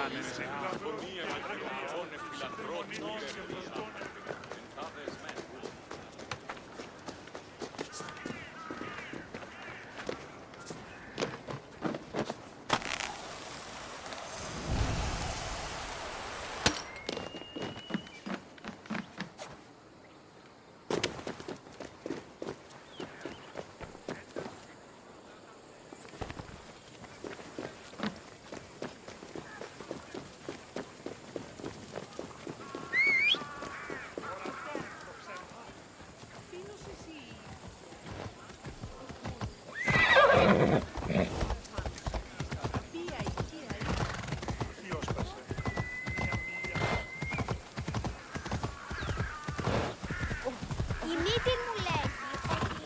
πετάνε. Η μύτη μου λέγει ότι...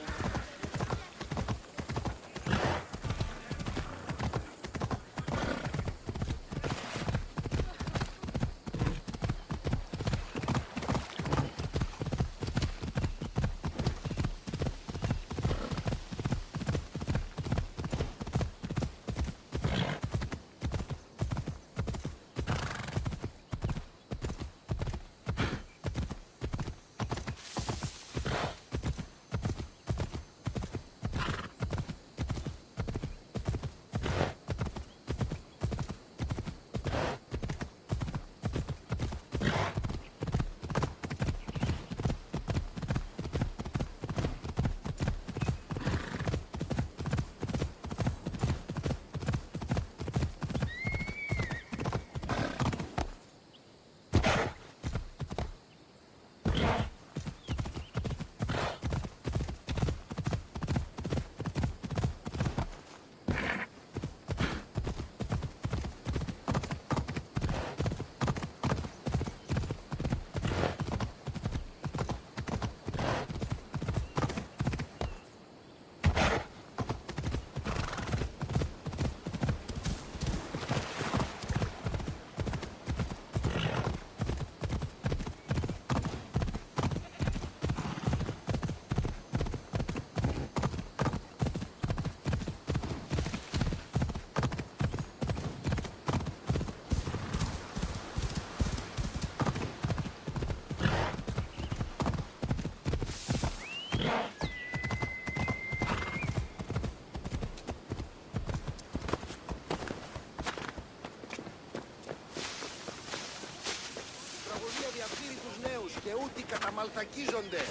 Και ούτε καταμαλθακίζονται.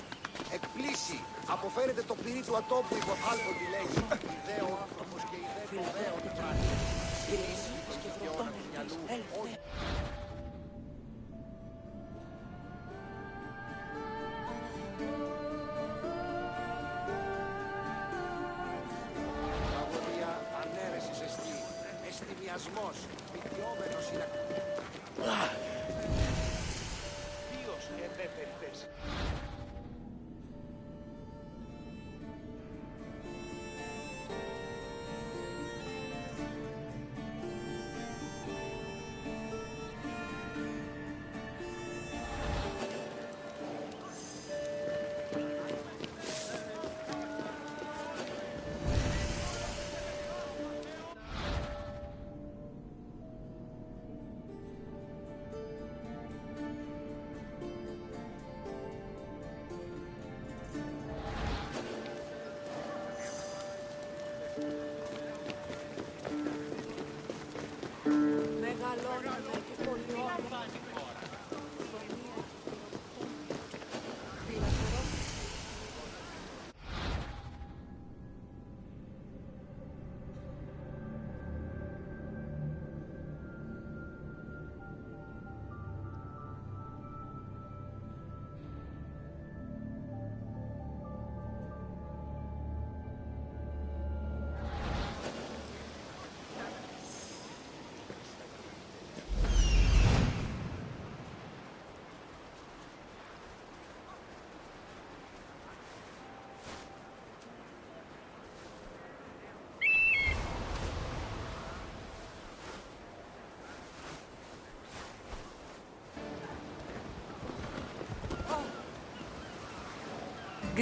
Εκπλήσει. Αποφέρεται το πυρί του ατόπου υποφάλκω τη λέγει. Ιδέο άνθρωπος και ιδέο το δέο του πράττει. Κρίση και δικαιώνα του μυαλού. Τραγωδία ανέρεσης εστί. Εστιμιασμός. Πιτιόμενος είναι. Μεγαλώνουμε και πολύ όμορφα.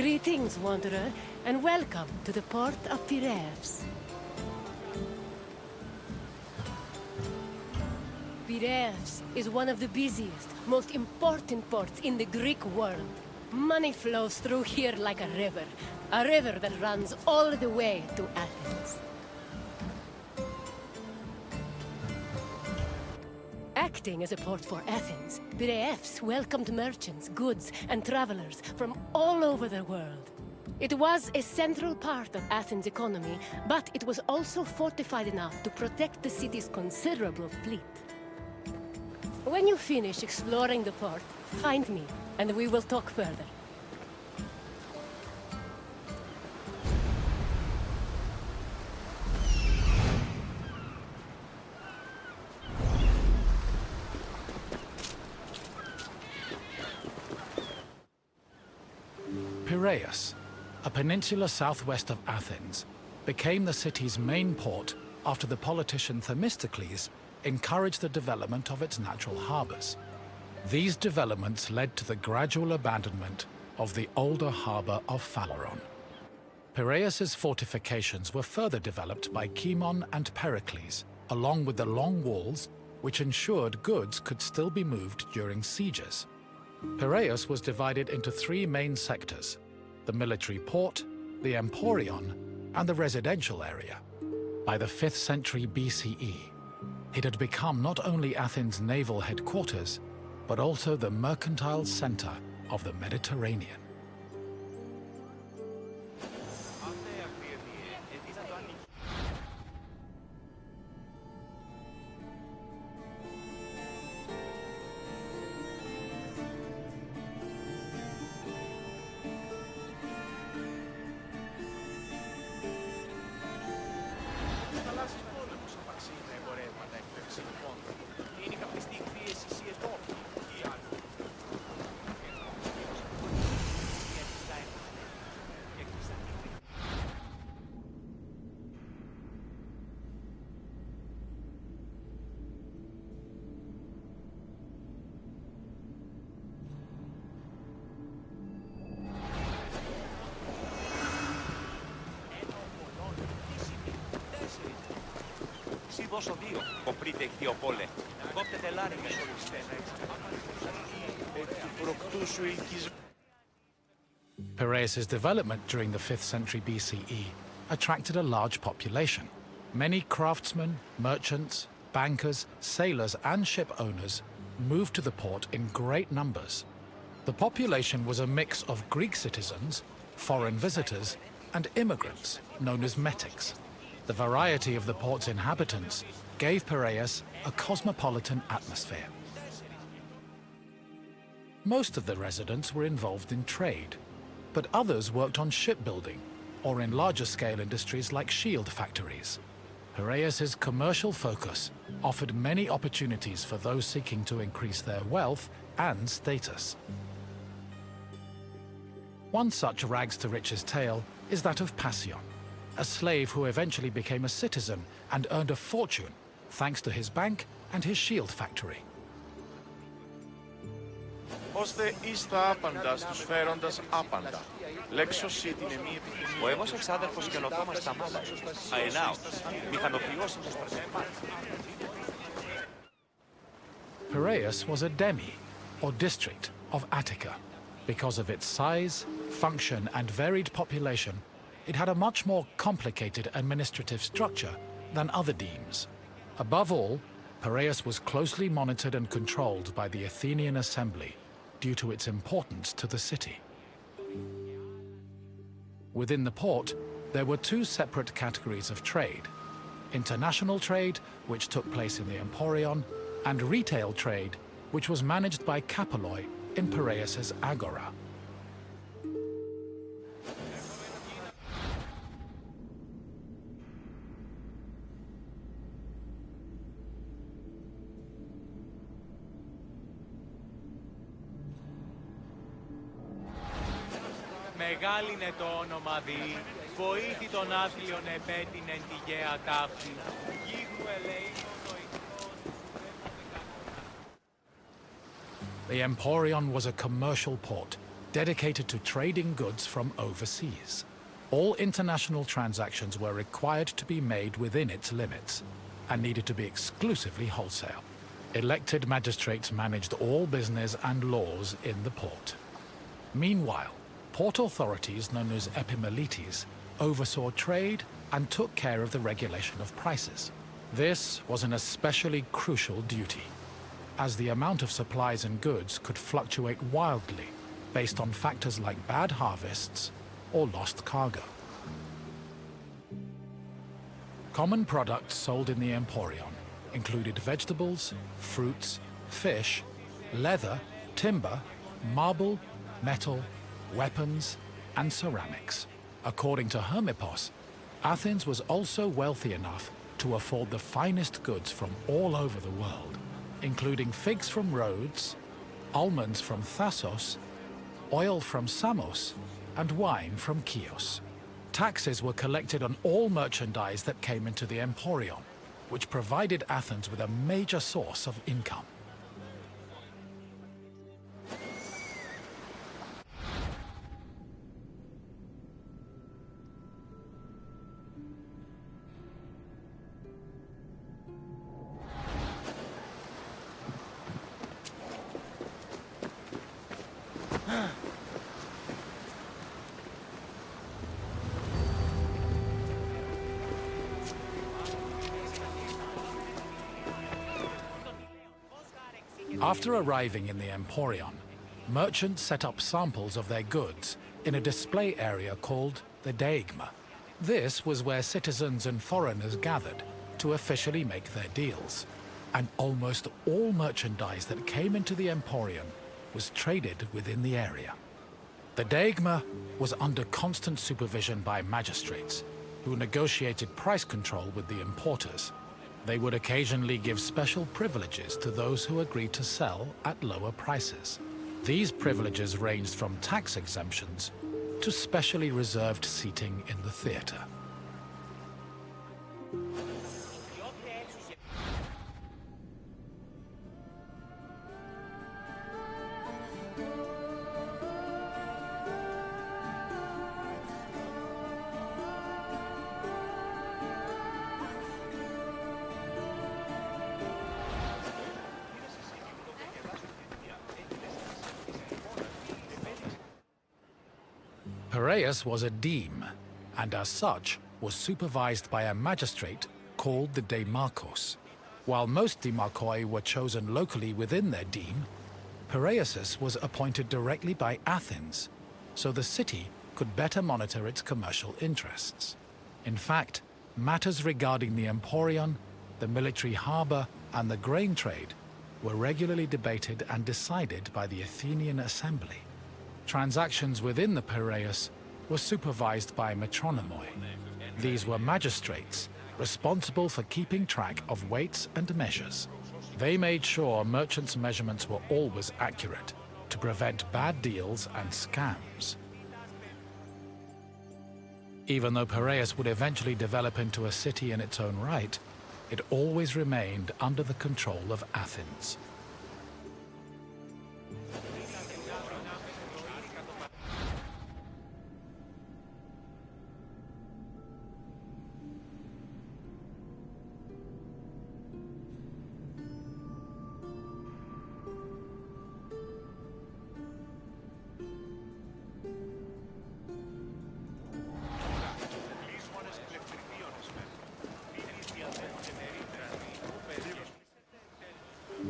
Greetings, wanderer, and welcome to the port of Piraeus. Piraeus is one of the busiest, most important ports in the Greek world. Money flows through here like a river that runs all the way to Athens. Acting as a port for Athens, Piraeus welcomed merchants, goods, and travelers from all over the world. It was a central part of Athens' economy, but it was also fortified enough to protect the city's considerable fleet. When you finish exploring the port, find me, and we will talk further. Piraeus, a peninsula southwest of Athens, became the city's main port after the politician Themistocles encouraged the development of its natural harbors. These developments led to the gradual abandonment of the older harbor of Phaleron. Piraeus's fortifications were further developed by Cimon and Pericles, along with the long walls which ensured goods could still be moved during sieges. Piraeus was divided into three main sectors: the military port, the Emporion, and the residential area. By the 5th century BCE, it had become not only Athens' naval headquarters, but also the mercantile center of the Mediterranean. Δώσω δύο. Κοπρείτε χτιοπόλε. Κόπτετε λάριγες. Piraeus' development during the 5th century BCE attracted a large population. Many craftsmen, merchants, bankers, sailors, and ship owners moved to the port in great numbers. The population was a mix of Greek citizens, foreign visitors, and immigrants, known as metics. The variety of the port's inhabitants gave Piraeus a cosmopolitan atmosphere. Most of the residents were involved in trade, but others worked on shipbuilding or in larger-scale industries like shield factories. Piraeus's commercial focus offered many opportunities for those seeking to increase their wealth and status. One such rags-to-riches tale is that of Passion, a slave who eventually became a citizen and earned a fortune thanks to his bank and his shield factory. Ώστε εις τα άπαντα στους φέροντας άπαντα. Λέξος ή την εμή Ο έμος εξάδελφος και λοκόμας τα μάλα. Αενάω. Μηχανοποιός είναι στο Piraeus was a demi, or district, of Attica. Because of its size, function, and varied population, it had a much more complicated administrative structure than other demes. Above all, Piraeus was closely monitored and controlled by the Athenian assembly due to its importance to the city. Within the port, there were two separate categories of trade: international trade, which took place in the Emporion, and retail trade, which was managed by Kapoloi in Piraeus's agora. Μεγάλινε το όνομα δι, βοήθη των άθλιων επέτεινεν τη γαία τάφη, γίγου ελεήμων το The Emporion was a commercial port dedicated to trading goods from overseas. All international transactions were required to be made within its limits and needed to be exclusively wholesale. Elected magistrates managed all business and laws in the port. Meanwhile, port authorities known as epimeletes oversaw trade and took care of the regulation of prices. This was an especially crucial duty, as the amount of supplies and goods could fluctuate wildly based on factors like bad harvests or lost cargo. Common products sold in the Emporion included vegetables, fruits, fish, leather, timber, marble, metal, weapons, and ceramics. According to Hermippos, Athens was also wealthy enough to afford the finest goods from all over the world, including figs from Rhodes, almonds from Thassos, oil from Samos, and wine from Chios. Taxes were collected on all merchandise that came into the Emporion, which provided Athens with a major source of income. After arriving in the Emporion, merchants set up samples of their goods in a display area called the Deigma. This was where citizens and foreigners gathered to officially make their deals, and almost all merchandise that came into the Emporion was traded within the area. The Deigma was under constant supervision by magistrates, who negotiated price control with the importers. They would occasionally give special privileges to those who agreed to sell at lower prices. These privileges ranged from tax exemptions to specially reserved seating in the theater. Piraeus was a deme, and as such was supervised by a magistrate called the Demarchos. While most demarchoi were chosen locally within their deme, Piraeus was appointed directly by Athens, so the city could better monitor its commercial interests. In fact, matters regarding the Emporion, the military harbor, and the grain trade were regularly debated and decided by the Athenian Assembly. Transactions within the Piraeus were supervised by metronomoi. These were magistrates responsible for keeping track of weights and measures. They made sure merchants' measurements were always accurate to prevent bad deals and scams. Even though Piraeus would eventually develop into a city in its own right, it always remained under the control of Athens.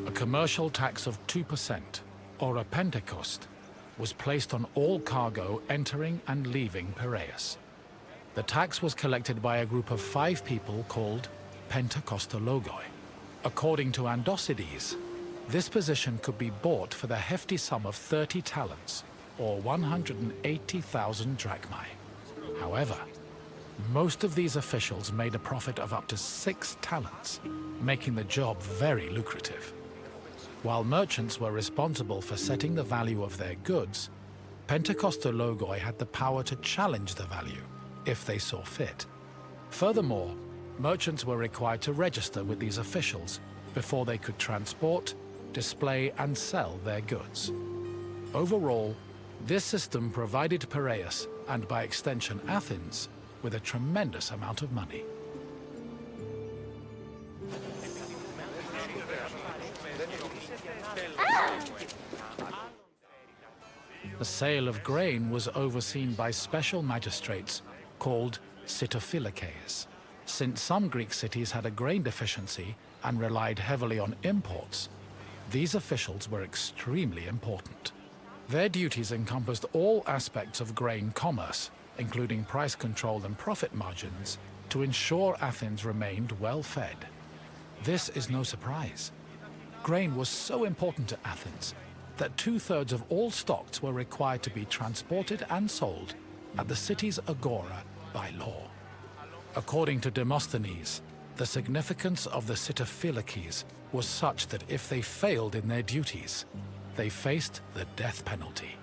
A commercial tax of 2%, or a pentecost, was placed on all cargo entering and leaving Piraeus. The tax was collected by a group of 5 people called pentekostologoi. According to Andocides, this position could be bought for the hefty sum of 30 talents, or 180,000 drachmae. However, most of these officials made a profit of up to 6 talents, making the job very lucrative. While merchants were responsible for setting the value of their goods, pentekostologoi had the power to challenge the value if they saw fit. Furthermore, merchants were required to register with these officials before they could transport, display, and sell their goods. Overall, this system provided Piraeus, and by extension Athens, with a tremendous amount of money. The sale of grain was overseen by special magistrates called sitophilakes. Since some Greek cities had a grain deficiency and relied heavily on imports, these officials were extremely important. Their duties encompassed all aspects of grain commerce, including price control and profit margins, to ensure Athens remained well-fed. This is no surprise. Grain was so important to Athens that 2/3 of all stocks were required to be transported and sold at the city's agora by law. According to Demosthenes, the significance of the sitophilakes was such that if they failed in their duties, they faced the death penalty.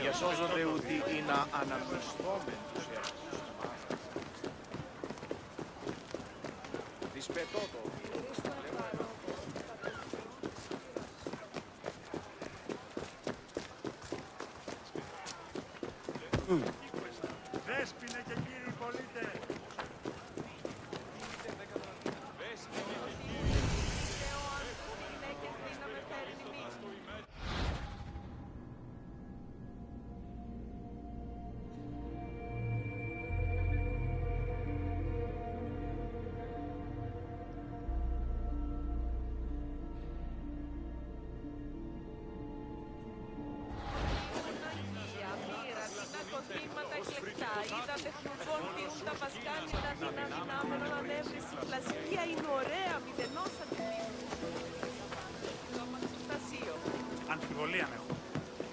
Διασώζονται ούτι ή να αναμισθόμεν τους εαυτούς μας. Δυσπετώτο. Δέσποινε και κύριοι πολίτες. Είδατε φλουβών πίνουν τα βασκάνια δυνάμενων ανέβρεση. Πλασικία είναι ωραία, μηδενός αντιμήνου. Στασίο. Αμφιβολία έχω.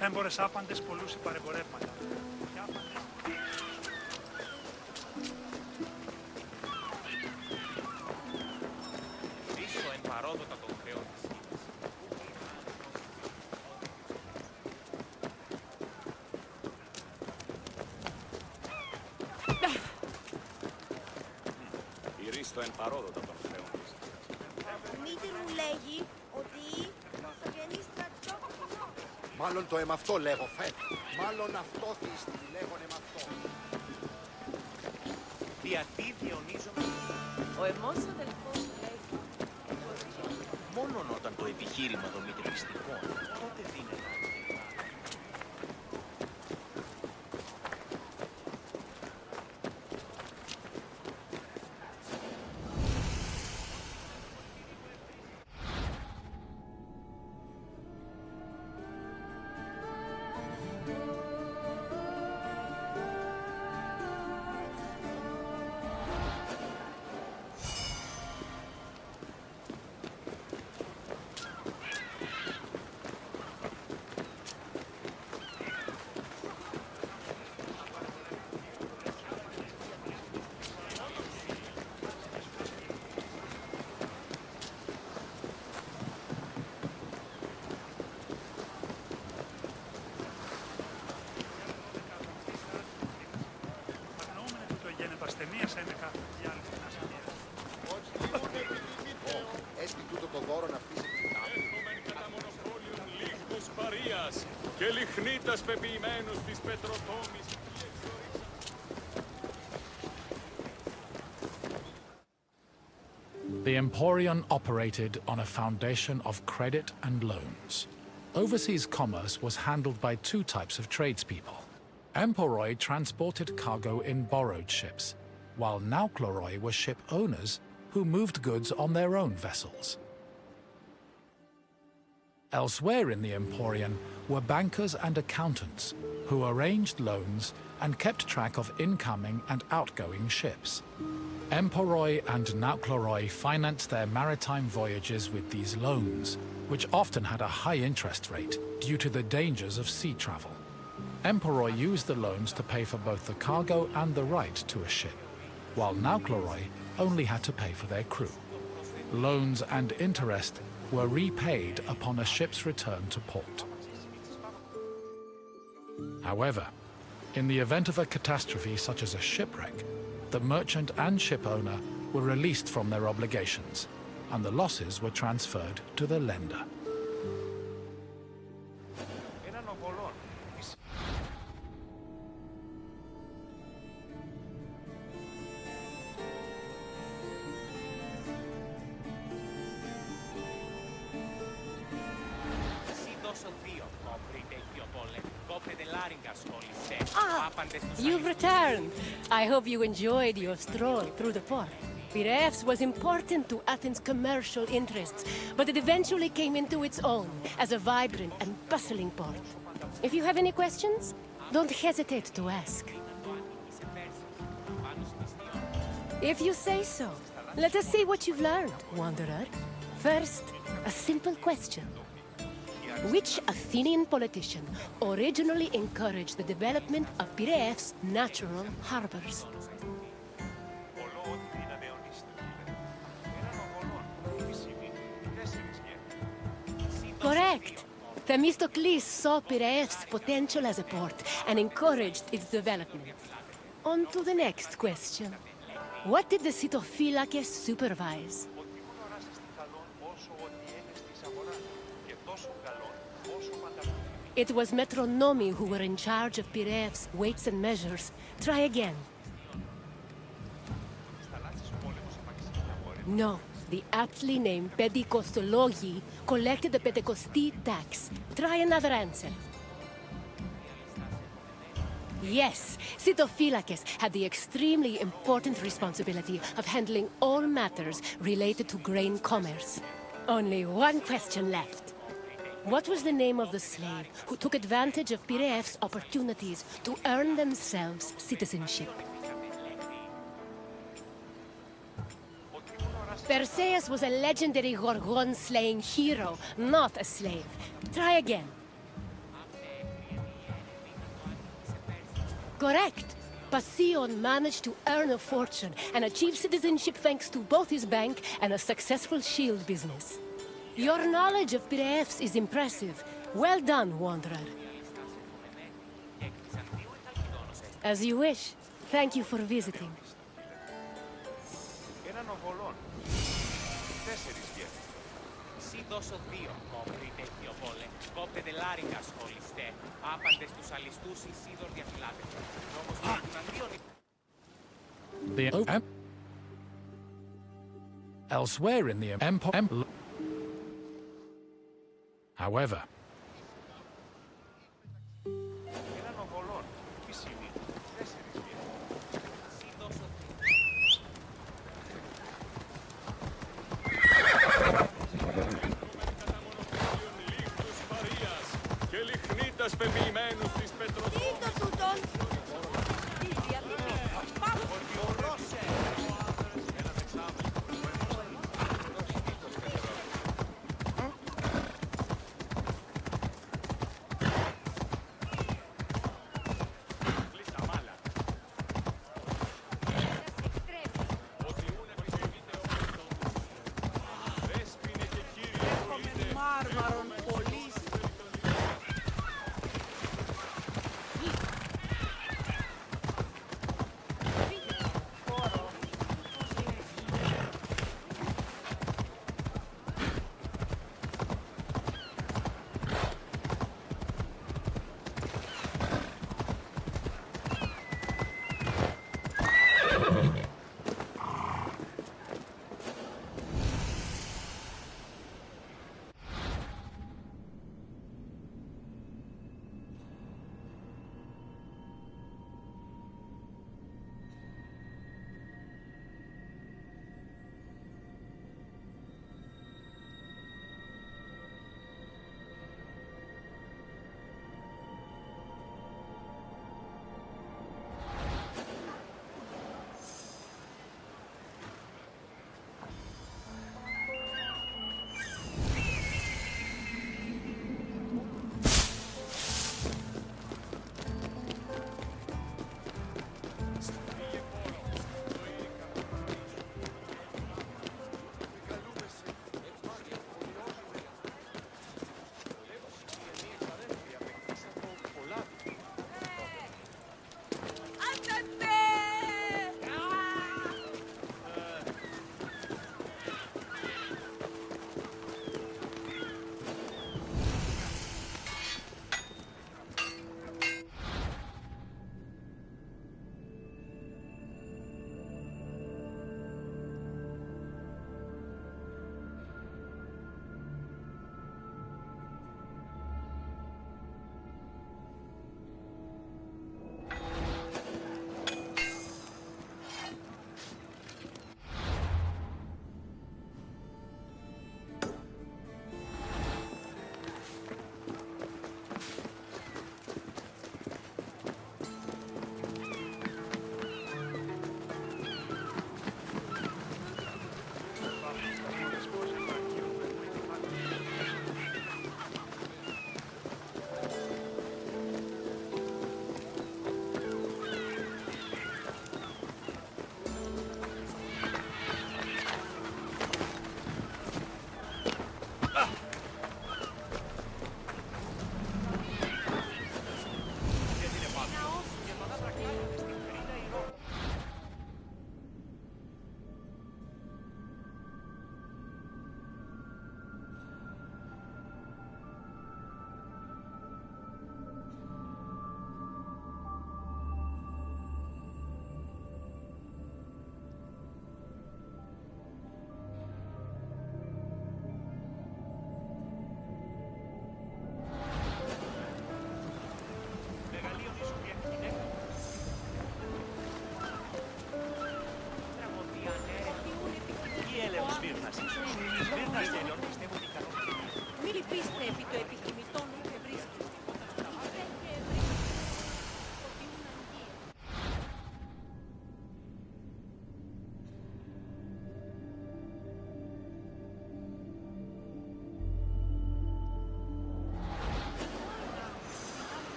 Έμπορες άπαντες πολλούς υπαρεμπορεύματα. Πίσω εν παρόδοτα των χρεών της. Ηρίστο εν παρόδοτα των χρεών της. Μήτη μου λέγει ότι πρωτογενή στρατιώτης. Μάλλον το εμαυτό λέγω, φέτ. Μάλλον αυτό θύστη, λέγον εμαυτό. Γιατί διονύζομαι. Ο εμός αδελφός λέγει. Μόνον όταν το επιχείρημα δομείται πιστικό, τότε δίνεται. Έτσι τούτο το δώρο να φτύσει την τάφη. Έρχομεν κατά μονοπόλιον λίγδους παρείας και λιχνίτας πεποιημένους της Πετροτόμης. The Emporion operated on a foundation of credit and loans. Overseas commerce was handled by two types of tradespeople. Emporoi transported cargo in borrowed ships, while Naukleroi were ship owners who moved goods on their own vessels. Elsewhere in the Emporion were bankers and accountants who arranged loans and kept track of incoming and outgoing ships. Emporoi and Naukleroi financed their maritime voyages with these loans, which often had a high interest rate due to the dangers of sea travel. Emperor used the loans to pay for both the cargo and the right to a ship, while Naukleroi only had to pay for their crew. Loans and interest were repaid upon a ship's return to port. However, in the event of a catastrophe such as a shipwreck, the merchant and ship owner were released from their obligations, and the losses were transferred to the lender. You've returned. I hope you enjoyed your stroll through the port. Piraeus was important to Athens' commercial interests, but it eventually came into its own as a vibrant and bustling port. If you have any questions, don't hesitate to ask. If you say so, let us see what you've learned, Wanderer. First, a simple question. Which Athenian politician originally encouraged the development of Piraeus' natural harbors? Correct. Themistocles saw Piraeus' potential as a port and encouraged its development. On to the next question. What did the Sitophylakes supervise? It was Metronomi who were in charge of Piraeus' weights and measures. Try again. No, the aptly named Pedikostologi collected the Pentecosti tax. Try another answer. Yes, Sitophylakes had the extremely important responsibility of handling all matters related to grain commerce. Only one question left. What was the name of the slave who took advantage of Piraeus' opportunities to earn themselves citizenship? Perseus was a legendary Gorgon-slaying hero, not a slave. Try again. Correct. Passion managed to earn a fortune and achieve citizenship thanks to both his bank and a successful shield business. Your knowledge of Piraeus is impressive. Well done, Wanderer. As you wish. Thank you for visiting. Elsewhere in the Empire. However,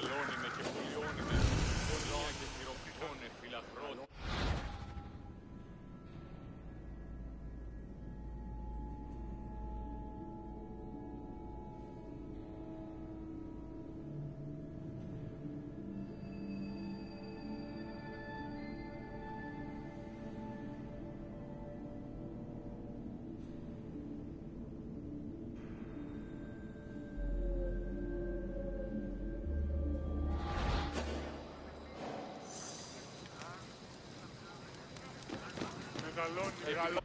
μεγαλώνει και πουλιώνει πονιά και χειροπιώνε φυλαχρό. Μεγαλώνει.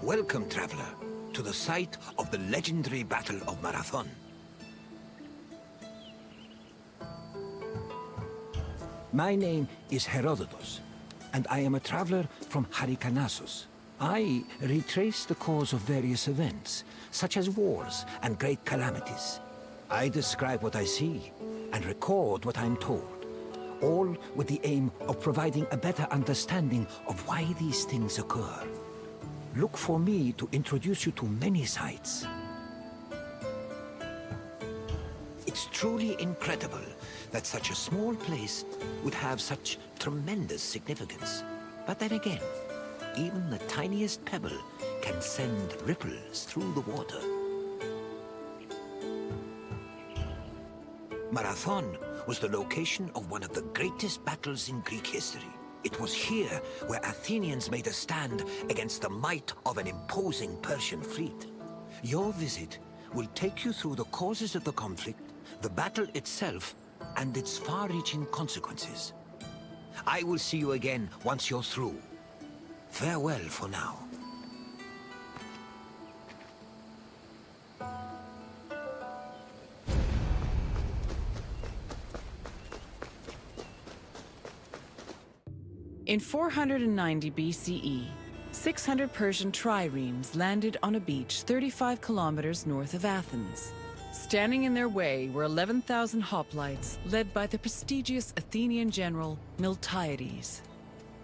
Welcome, traveler, to the site of the legendary Battle of Marathon. My name is Herodotus, and I am a traveler from Halicarnassus. I retrace the cause of various events, such as wars and great calamities. I describe what I see and record what I'm told, all with the aim of providing a better understanding of why these things occur. Look for me to introduce you to many sites. It's truly incredible that such a small place would have such tremendous significance. But then again, even the tiniest pebble can send ripples through the water. Marathon was the location of one of the greatest battles in Greek history. It was here where Athenians made a stand against the might of an imposing Persian fleet. Your visit will take you through the causes of the conflict, the battle itself, and its far-reaching consequences. I will see you again once you're through. Farewell for now. In 490 BCE, 600 Persian triremes landed on a beach 35 kilometers north of Athens. Standing in their way were 11,000 hoplites led by the prestigious Athenian general Miltiades.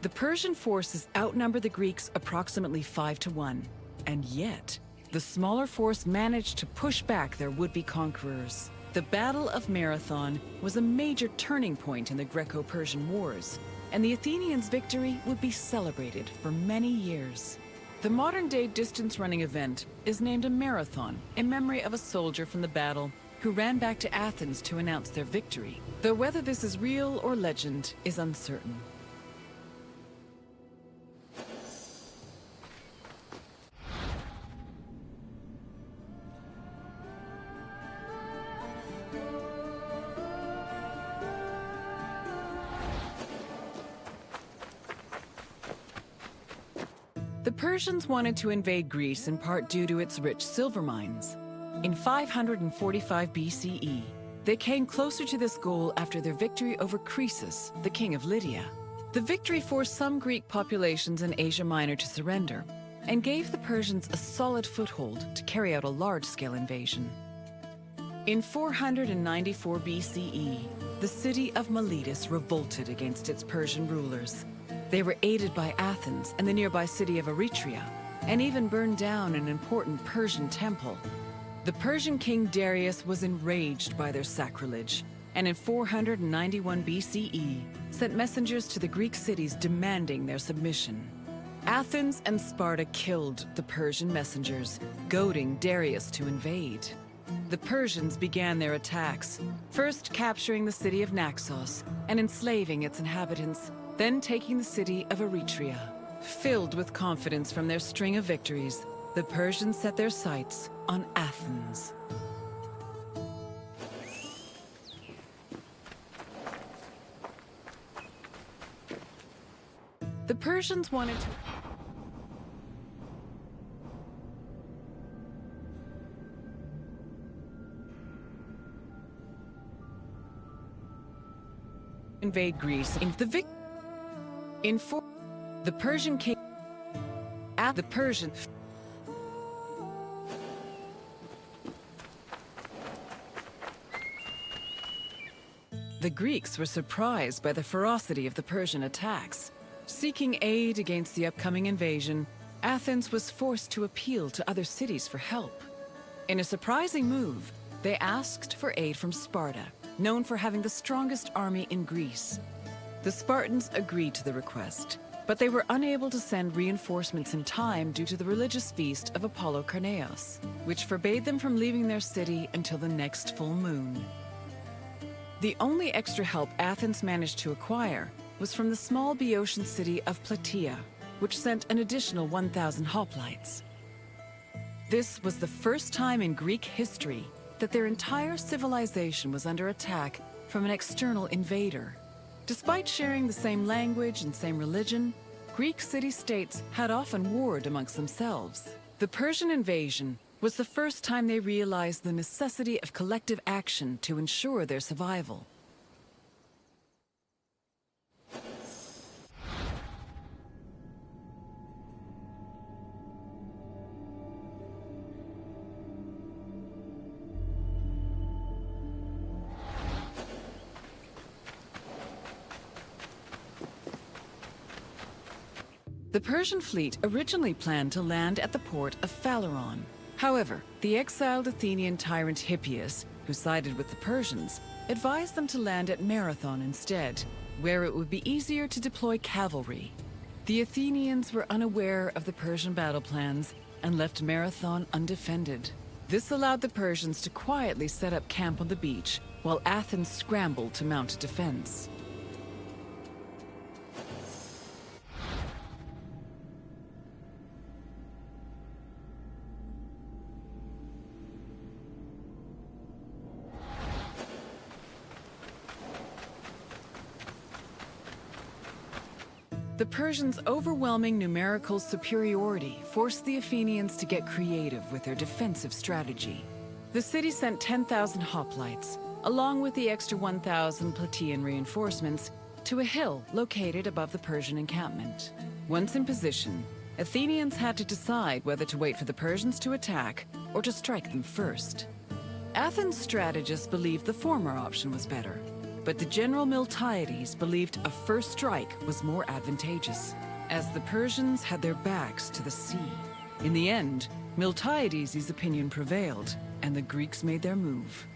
The Persian forces outnumbered the Greeks approximately 5-1, and yet the smaller force managed to push back their would-be conquerors. The Battle of Marathon was a major turning point in the Greco-Persian Wars, and the Athenians' victory would be celebrated for many years. The modern-day distance-running event is named a marathon in memory of a soldier from the battle who ran back to Athens to announce their victory, though whether this is real or legend is uncertain. The Persians wanted to invade Greece in part due to its rich silver mines. In 545 BCE, they came closer to this goal after their victory over Croesus, the king of Lydia. The victory forced some Greek populations in Asia Minor to surrender and gave the Persians a solid foothold to carry out a large-scale invasion. In 494 BCE, the city of Miletus revolted against its Persian rulers. They were aided by Athens and the nearby city of Eretria, and even burned down an important Persian temple. The Persian king Darius was enraged by their sacrilege, and in 491 BCE, sent messengers to the Greek cities demanding their submission. Athens and Sparta killed the Persian messengers, goading Darius to invade. The Persians began their attacks, first capturing the city of Naxos and enslaving its inhabitants, then taking the city of Eretria. Filled with confidence from their string of victories, the Persians set their sights on Athens. The Persians wanted to invade Greece in the the Persian king at the Persian The Greeks were surprised by the ferocity of the Persian attacks. Seeking aid against the upcoming invasion, Athens was forced to appeal to other cities for help. In a surprising move, they asked for aid from Sparta, known for having the strongest army in Greece. The Spartans agreed to the request, but they were unable to send reinforcements in time due to the religious feast of Apollo Karneos, which forbade them from leaving their city until the next full moon. The only extra help Athens managed to acquire was from the small Boeotian city of Plataea, which sent an additional 1,000 hoplites. This was the first time in Greek history that their entire civilization was under attack from an external invader. Despite sharing the same language and same religion, Greek city-states had often warred amongst themselves. The Persian invasion was the first time they realized the necessity of collective action to ensure their survival. The Persian fleet originally planned to land at the port of Phaleron. However, the exiled Athenian tyrant Hippias, who sided with the Persians, advised them to land at Marathon instead, where it would be easier to deploy cavalry. The Athenians were unaware of the Persian battle plans and left Marathon undefended. This allowed the Persians to quietly set up camp on the beach, while Athens scrambled to mount a defense. The Persians' overwhelming numerical superiority forced the Athenians to get creative with their defensive strategy. The city sent 10,000 hoplites, along with the extra 1,000 Plataean reinforcements, to a hill located above the Persian encampment. Once in position, Athenians had to decide whether to wait for the Persians to attack or to strike them first. Athens' strategists believed the former option was better, but the general Miltiades believed a first strike was more advantageous, as the Persians had their backs to the sea. In the end, Miltiades' opinion prevailed, and the Greeks made their move.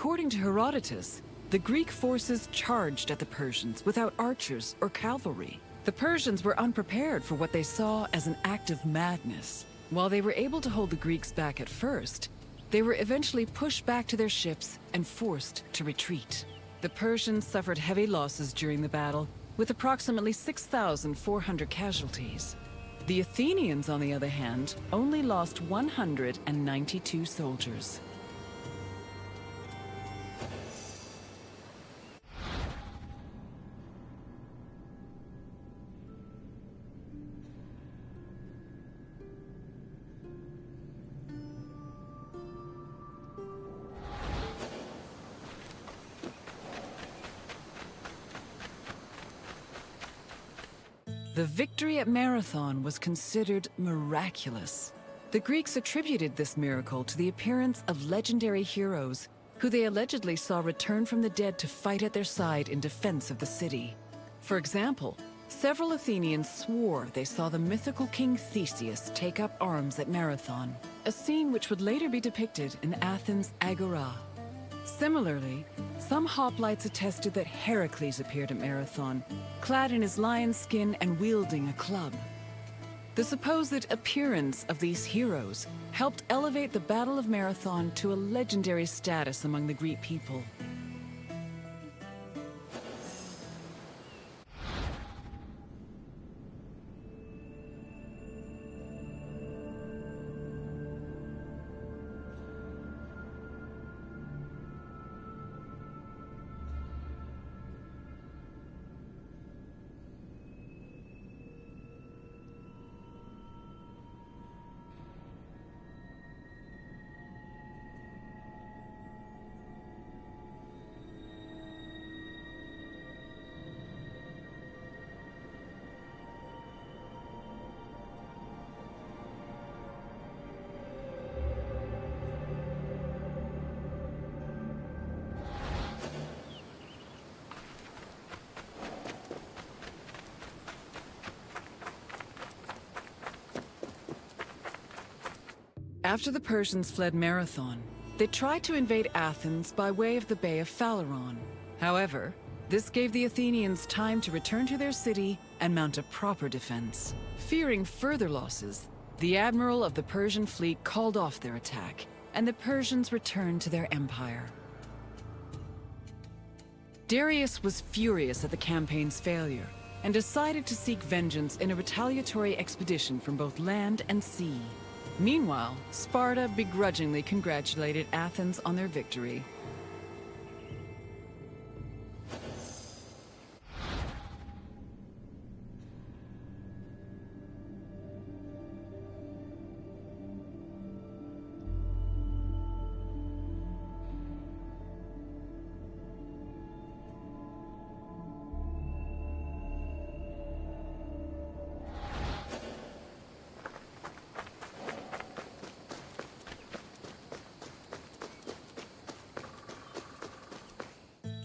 According to Herodotus, the Greek forces charged at the Persians without archers or cavalry. The Persians were unprepared for what they saw as an act of madness. While they were able to hold the Greeks back at first, they were eventually pushed back to their ships and forced to retreat. The Persians suffered heavy losses during the battle, with approximately 6,400 casualties. The Athenians, on the other hand, only lost 192 soldiers. The victory at Marathon was considered miraculous. The Greeks attributed this miracle to the appearance of legendary heroes who they allegedly saw return from the dead to fight at their side in defense of the city. For example, several Athenians swore they saw the mythical King Theseus take up arms at Marathon, a scene which would later be depicted in Athens' Agora. Similarly, some hoplites attested that Heracles appeared at Marathon, clad in his lion's skin and wielding a club. The supposed appearance of these heroes helped elevate the Battle of Marathon to a legendary status among the Greek people. After the Persians fled Marathon, they tried to invade Athens by way of the Bay of Phaleron. However, this gave the Athenians time to return to their city and mount a proper defense. Fearing further losses, the admiral of the Persian fleet called off their attack, and the Persians returned to their empire. Darius was furious at the campaign's failure and decided to seek vengeance in a retaliatory expedition from both land and sea. Meanwhile, Sparta begrudgingly congratulated Athens on their victory.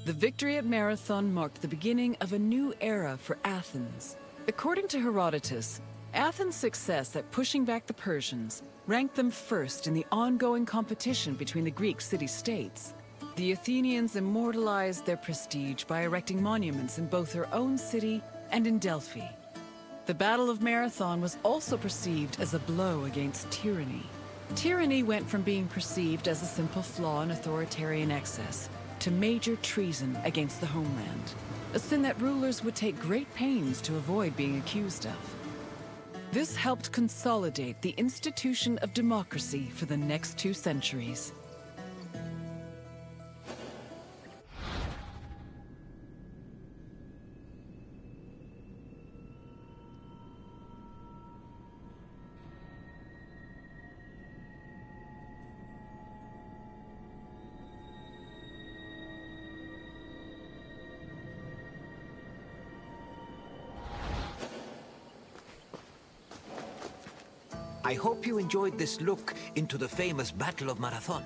The victory at Marathon marked the beginning of a new era for Athens. According to Herodotus, Athens' success at pushing back the Persians ranked them first in the ongoing competition between the Greek city-states. The Athenians immortalized their prestige by erecting monuments in both their own city and in Delphi. The Battle of Marathon was also perceived as a blow against tyranny. Tyranny went from being perceived as a simple flaw in authoritarian excess to major treason against the homeland, a sin that rulers would take great pains to avoid being accused of. This helped consolidate the institution of democracy for the next 2 centuries. I hope you enjoyed this look into the famous Battle of Marathon.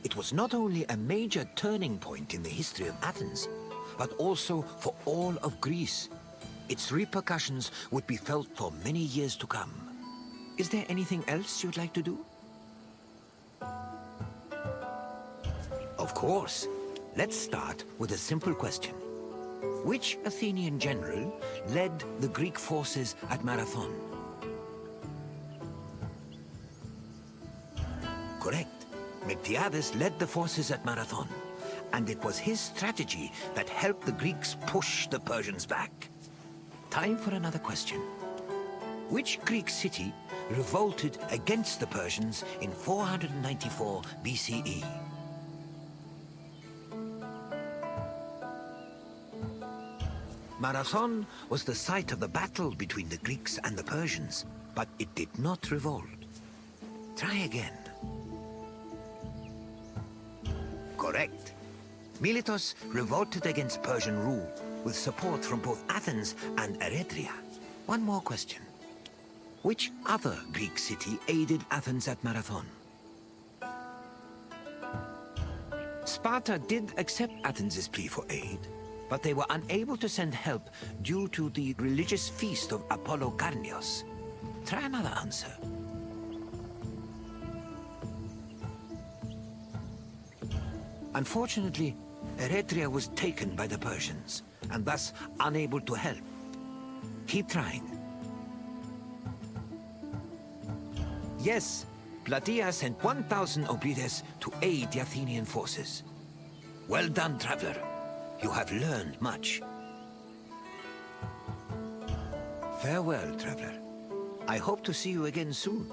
It was not only a major turning point in the history of Athens, but also for all of Greece. Its repercussions would be felt for many years to come. Is there anything else you'd like to do? Of course. Let's start with a simple question. Which Athenian general led the Greek forces at Marathon? Correct. Miltiades led the forces at Marathon, and it was his strategy that helped the Greeks push the Persians back. Time for another question. Which Greek city revolted against the Persians in 494 BCE? Marathon was the site of the battle between the Greeks and the Persians, but it did not revolt. Try again. Correct. Miletus revolted against Persian rule, with support from both Athens and Eretria. One more question. Which other Greek city aided Athens at Marathon? Sparta did accept Athens' plea for aid, but they were unable to send help due to the religious feast of Apollo Karnios. Try another answer. Unfortunately, Eretria was taken by the Persians, and thus unable to help. Keep trying. Yes, Plataea sent 1,000 Obides to aid the Athenian forces. Well done, traveler. You have learned much. Farewell, traveler. I hope to see you again soon.